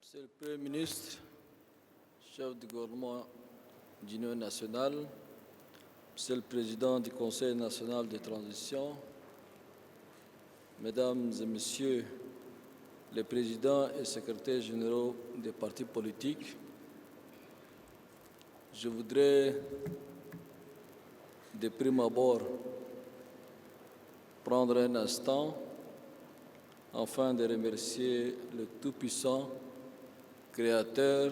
Monsieur le Premier ministre, chef du gouvernement d'Union nationale, Monsieur le Président du Conseil national de transition, Mesdames et Messieurs les présidents et secrétaires généraux des partis politiques, je voudrais de prime abord prendre un instant afin de remercier le Tout-Puissant Créateur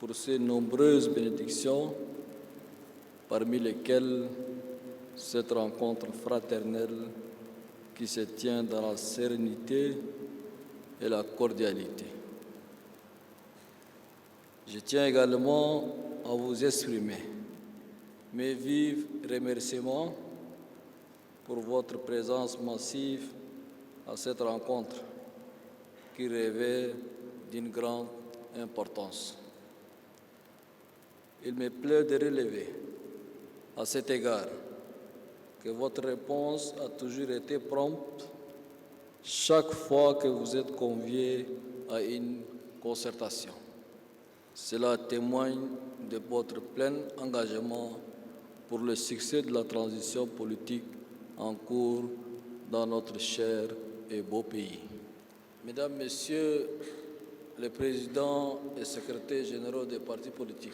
pour ses nombreuses bénédictions, parmi lesquelles cette rencontre fraternelle qui se tient dans la sérénité et la cordialité. Je tiens également à vous exprimer mes vifs remerciements pour votre présence massive à cette rencontre qui revêt d'une grande importance. Il me plaît de relever à cet égard que votre réponse a toujours été prompte chaque fois que vous êtes conviés à une concertation. Cela témoigne de votre plein engagement pour le succès de la transition politique en cours dans notre cher et beau pays. Mesdames, Messieurs les présidents et secrétaires généraux des partis politiques,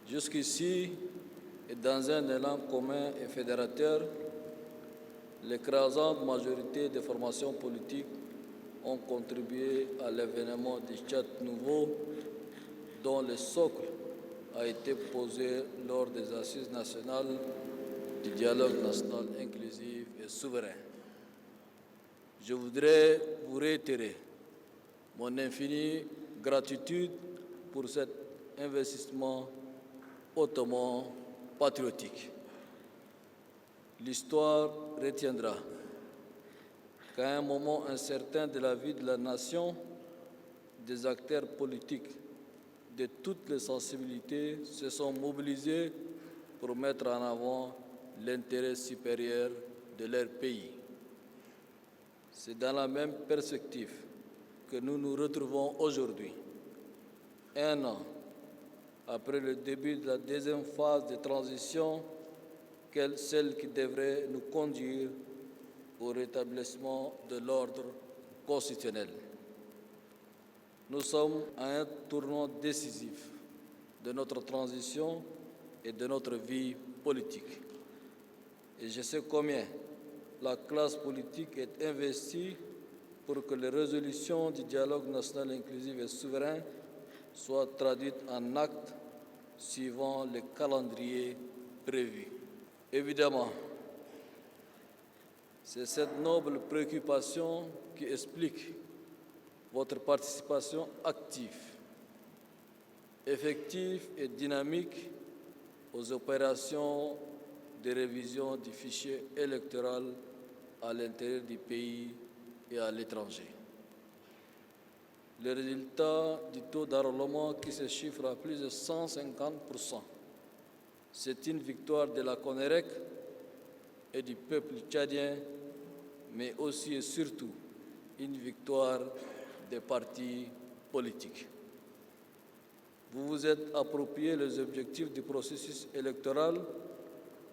jusqu'ici, et dans un élan commun et fédérateur, l'écrasante majorité des formations politiques ont contribué à l'avènement du Tchad nouveau, dont le socle a été posé lors des assises nationales du dialogue national inclusif et souverain. Je voudrais vous réitérer mon infinie gratitude pour cet investissement hautement patriotique. L'histoire retiendra qu'à un moment incertain de la vie de la nation, des acteurs politiques de toutes les sensibilités se sont mobilisés pour mettre en avant l'intérêt supérieur de leur pays. C'est dans la même perspective que nous nous retrouvons aujourd'hui, un an après le début de la deuxième phase de transition, celle qui devrait nous conduire au rétablissement de l'ordre constitutionnel. Nous sommes à un tournant décisif de notre transition et de notre vie politique. Et je sais combien la classe politique est investie pour que les résolutions du dialogue national inclusif et souverain soient traduites en actes suivant le calendrier prévu. Évidemment, c'est cette noble préoccupation qui explique votre participation active, effective et dynamique aux opérations de révision du fichier électoral à l'intérieur du pays et à l'étranger. Le résultat du taux d'enrôlement qui se chiffre à plus de 150%, c'est une victoire de la CONEREC et du peuple tchadien, mais aussi et surtout une victoire des partis politiques. Vous vous êtes approprié les objectifs du processus électoral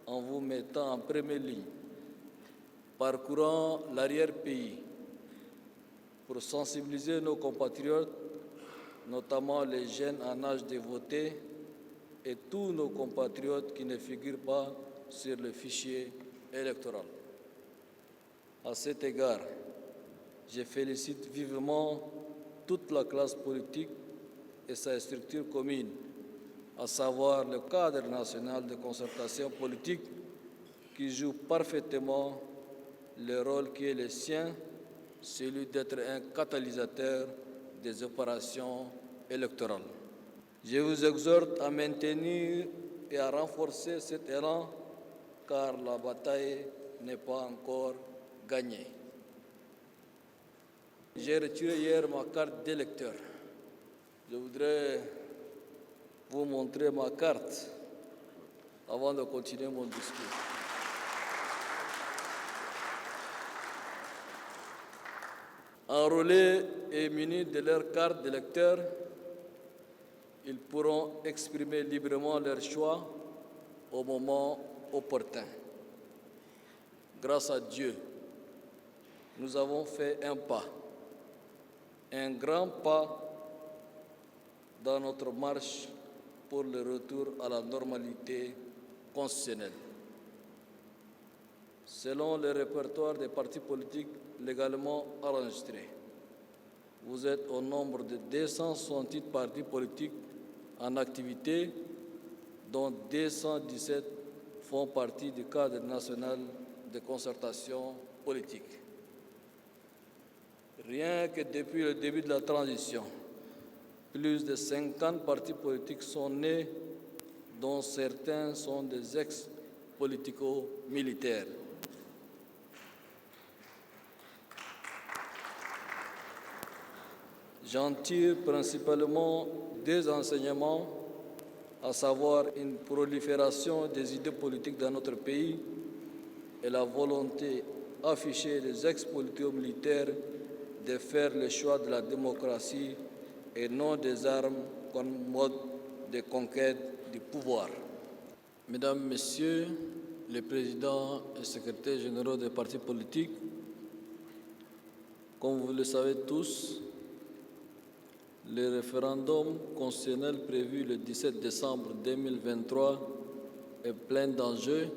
en vous mettant en première ligne, parcourant l'arrière-pays pour sensibiliser nos compatriotes, notamment les jeunes en âge de voter et tous nos compatriotes qui ne figurent pas sur le fichier électoral. À cet égard, je félicite vivement toute la classe politique et sa structure commune, à savoir le cadre national de concertation politique qui joue parfaitement le rôle qui est le sien, celui d'être un catalyseur des opérations électorales. Je vous exhorte à maintenir et à renforcer cet élan car la bataille n'est pas encore gagnée. J'ai retiré hier ma carte d'électeur. Je voudrais vous montrer ma carte avant de continuer mon discours. Enrôlés et munis de leur carte d'électeur, ils pourront exprimer librement leur choix au moment opportun. Grâce à Dieu, nous avons fait un pas, un grand pas dans notre marche pour le retour à la normalité constitutionnelle. Selon le répertoire des partis politiques légalement enregistrés, vous êtes au nombre de 268 partis politiques en activité, dont 217 font partie du cadre national de concertation politique. Rien que depuis le début de la transition, plus de 50 partis politiques sont nés, dont certains sont des ex-politico-militaires. J'en tire principalement deux enseignements, à savoir une prolifération des idées politiques dans notre pays et la volonté affichée des ex-politico-militaires de faire le choix de la démocratie et non des armes comme mode de conquête du pouvoir. Mesdames, Messieurs les présidents et secrétaires généraux des partis politiques, comme vous le savez tous, le référendum constitutionnel prévu le 17 décembre 2023 est plein d'enjeux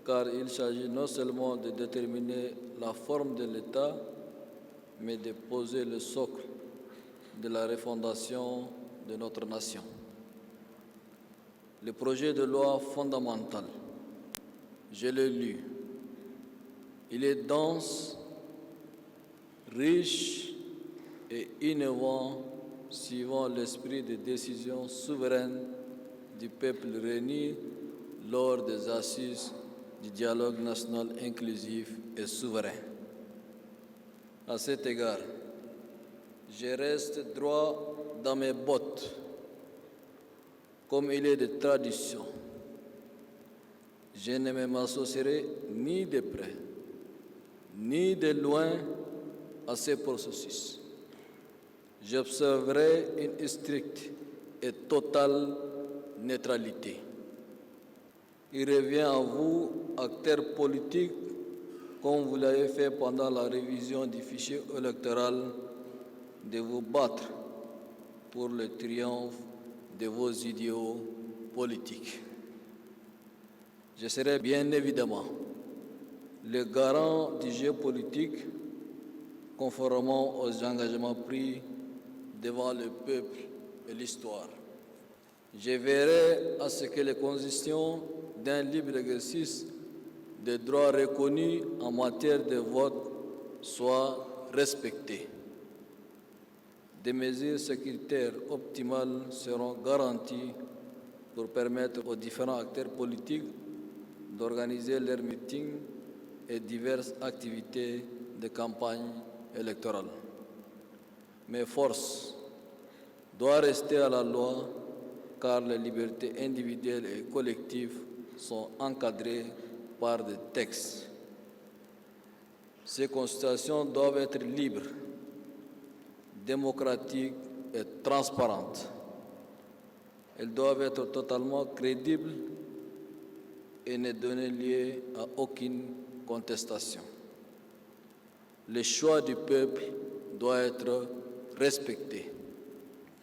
car il s'agit non seulement de déterminer la forme de l'État, mais de poser le socle de la refondation de notre nation. Le projet de loi fondamental, je l'ai lu. Il est dense, riche et innovant suivant l'esprit des décisions souveraines du peuple réuni lors des assises du dialogue national inclusif et souverain. À cet égard, je reste droit dans mes bottes, comme il est de tradition. Je ne m'associerai ni de près, ni de loin à ce processus. J'observerai une stricte et totale neutralité. Il revient à vous, acteurs politiques, comme vous l'avez fait pendant la révision du fichier électoral, de vous battre pour le triomphe de vos idéaux politiques. Je serai bien évidemment le garant du jeu politique conformément aux engagements pris devant le peuple et l'histoire. Je veillerai à ce que les conditions d'un libre exercice des droits reconnus en matière de vote soient respectées. Des mesures sécuritaires optimales seront garanties pour permettre aux différents acteurs politiques d'organiser leurs meetings et diverses activités de campagne électorale. Mais force doit rester à la loi car les libertés individuelles et collectives sont encadrées par des textes. Ces consultations doivent être libres, démocratiques et transparentes. Elles doivent être totalement crédibles et ne donner lieu à aucune contestation. Le choix du peuple doit être respecté.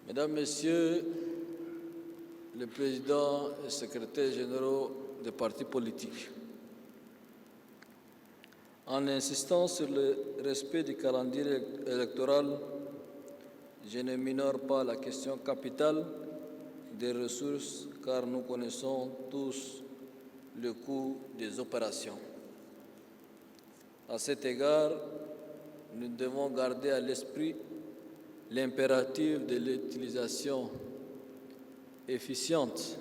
Mesdames, Messieurs les présidents et secrétaires généraux des partis politiques, en insistant sur le respect du calendrier électoral, je ne minore pas la question capitale des ressources car nous connaissons tous le coût des opérations. À cet égard, nous devons garder à l'esprit l'impératif de l'utilisation efficiente,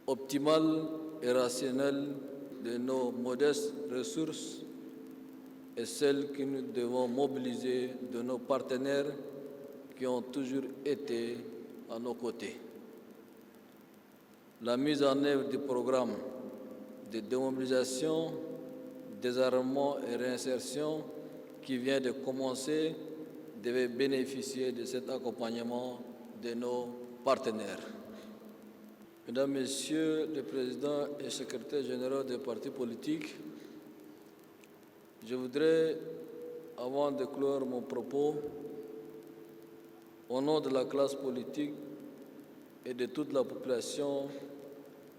optimale et rationnelle de nos modestes ressources et celles que nous devons mobiliser de nos partenaires qui ont toujours été à nos côtés. La mise en œuvre du programme de démobilisation, désarmement et réinsertion qui vient de commencer devait bénéficier de cet accompagnement de nos partenaires. Mesdames, Messieurs les présidents et secrétaires généraux des partis politiques, je voudrais, avant de clore mon propos, au nom de la classe politique et de toute la population,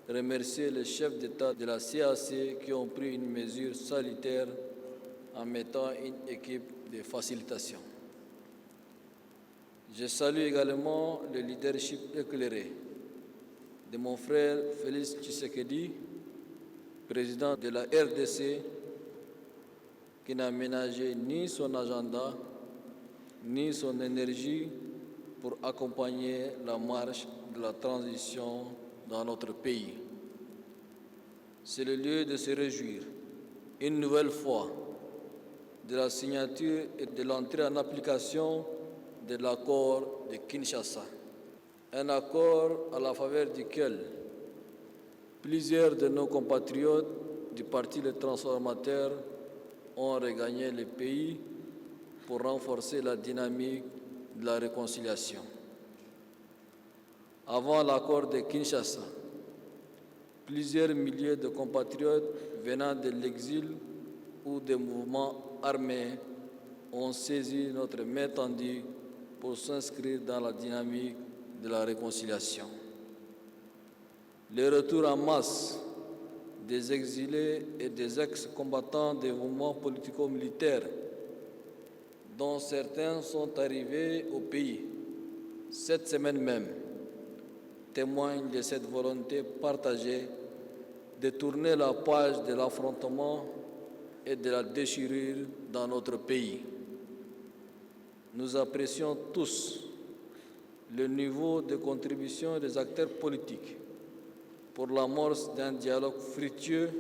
remercier les chefs d'État de la CAC qui ont pris une mesure salutaire en mettant une équipe de facilitation. Je salue également le leadership éclairé de mon frère Félix Tshisekedi, président de la RDC, qui n'a ménagé ni son agenda, ni son énergie pour accompagner la marche de la transition dans notre pays. C'est le lieu de se réjouir, une nouvelle fois, de la signature et de l'entrée en application de l'accord de Kinshasa. Un accord à la faveur duquel plusieurs de nos compatriotes du Parti Les Transformateurs ont regagné le pays pour renforcer la dynamique de la réconciliation. Avant l'accord de Kinshasa, plusieurs milliers de compatriotes venant de l'exil ou des mouvements armés ont saisi notre main tendue pour s'inscrire dans la dynamique de la réconciliation. Le retour en masse des exilés et des ex-combattants des mouvements politico-militaires, dont certains sont arrivés au pays cette semaine même, témoigne de cette volonté partagée de tourner la page de l'affrontement et de la déchirure dans notre pays. Nous apprécions tous le niveau de contribution des acteurs politiques pour l'amorce d'un dialogue fructueux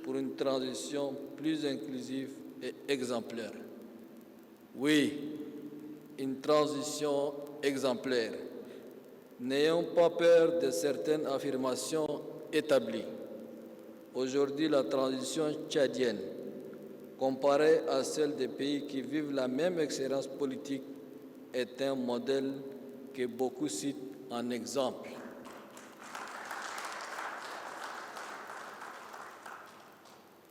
pour une transition plus inclusive et exemplaire. Oui, une transition exemplaire. N'ayons pas peur de certaines affirmations établies. Aujourd'hui, la transition tchadienne, comparée à celle des pays qui vivent la même expérience politique, est un modèle que beaucoup citent en exemple.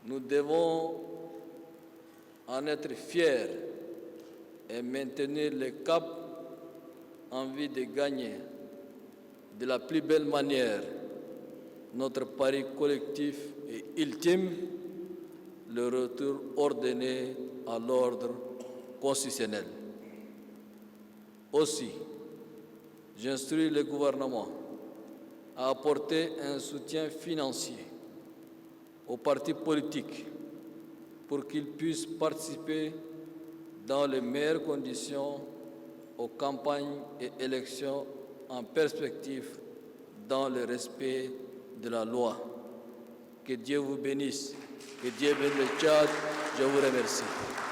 Nous devons en être fiers et maintenir le cap en vue de gagner de la plus belle manière notre pari collectif et ultime, le retour ordonné à l'ordre constitutionnel. Aussi, j'instruis le gouvernement à apporter un soutien financier aux partis politiques pour qu'ils puissent participer dans les meilleures conditions aux campagnes et élections en perspective dans le respect de la loi. Que Dieu vous bénisse, que Dieu bénisse le Tchad. Je vous remercie.